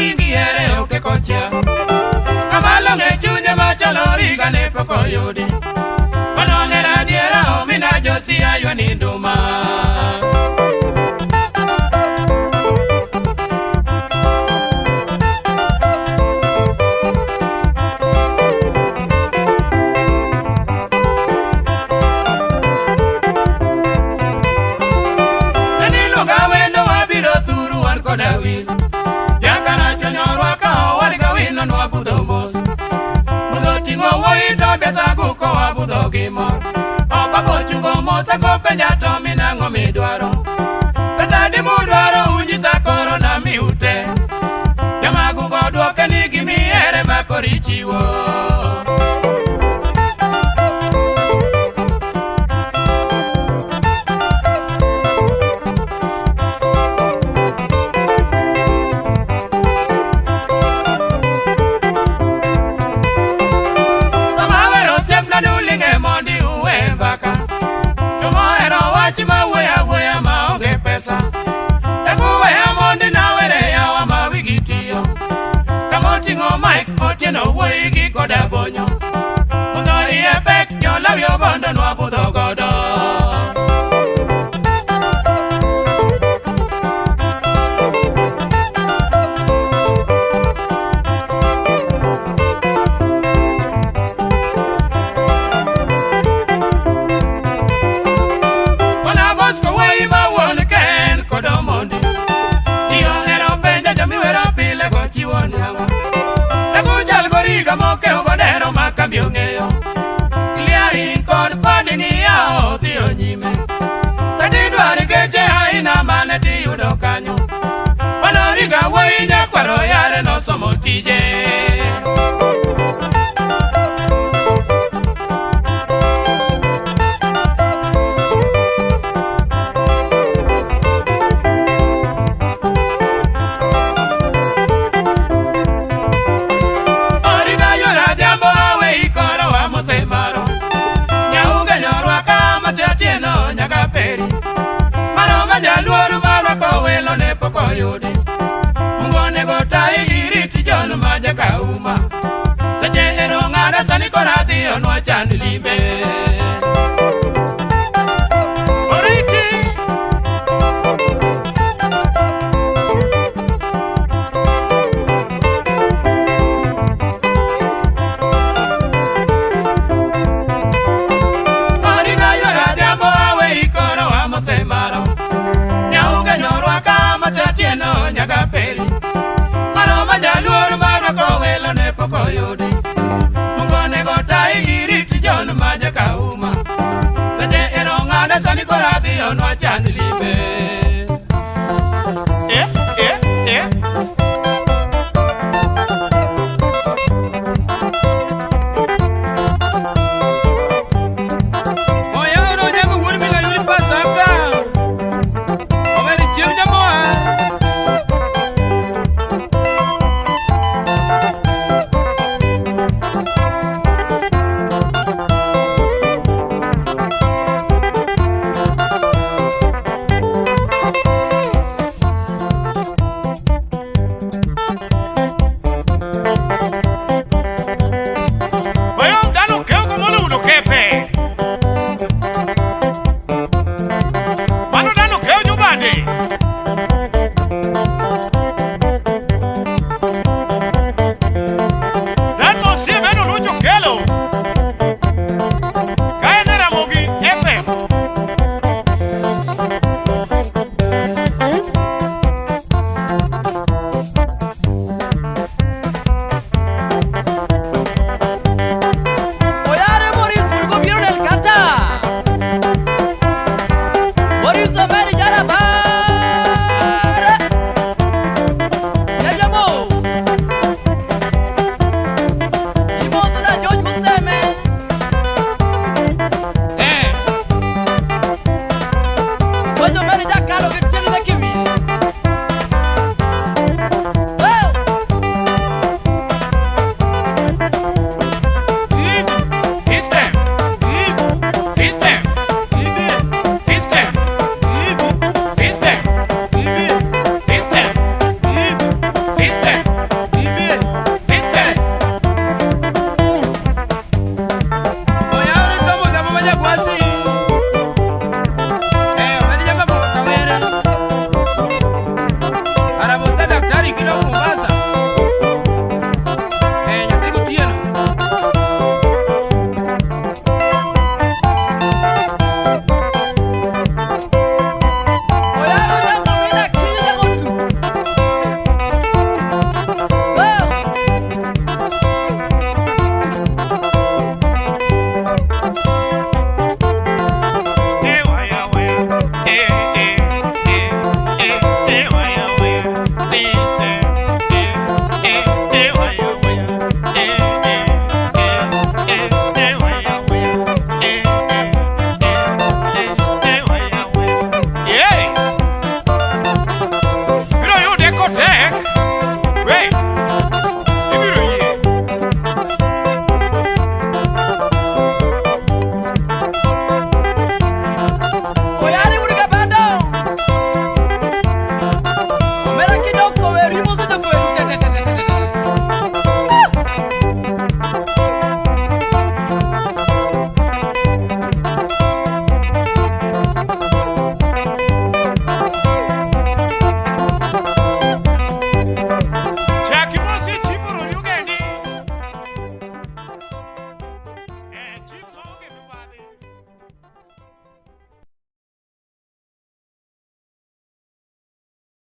mingi ere oke kocha Kamalo nge chunye machalo riga ne poko yudi Wano hera diera omina josi aywa ninduma Yakana chonyorwa ka waliga wino nwa budho mos Budho tingo woi to besa kuko wa budho gimor Opako chungo mosa ko penja to minango midwaro Besa di mudwaro unjisa koro na miute Yama kuko duoke ni gimi ere makori chiwo Otieno wuoyi gi koda bonyo Budho iye pek jolawyo bondo nwa budho godo Wana bosko wuoyi ma wuon ken kodo mondi Tiyo hero penja jomiwero pile go chiwo nyama Riga moke ugodero makambio ng'eyo Clearing kod funding iya odhiyo nyime Kadidwari geche aina mane tiyudo kanyo Wano riga wuoyi nyakwaro yare nosomo tije Yudi Mungone gota igiriti jonu maja kauma Sache ero ngada sani korati onwa chandu limbe Oriti Origa yora diambo awe ikoro amose maro Nyauga nyorwa kama tieno nyaga peri Mano majaluor mano kowelo ne poko yudi Mungone gota igiriti jonu maja kauma Sache ero ngada sani korati onwa chandu limbe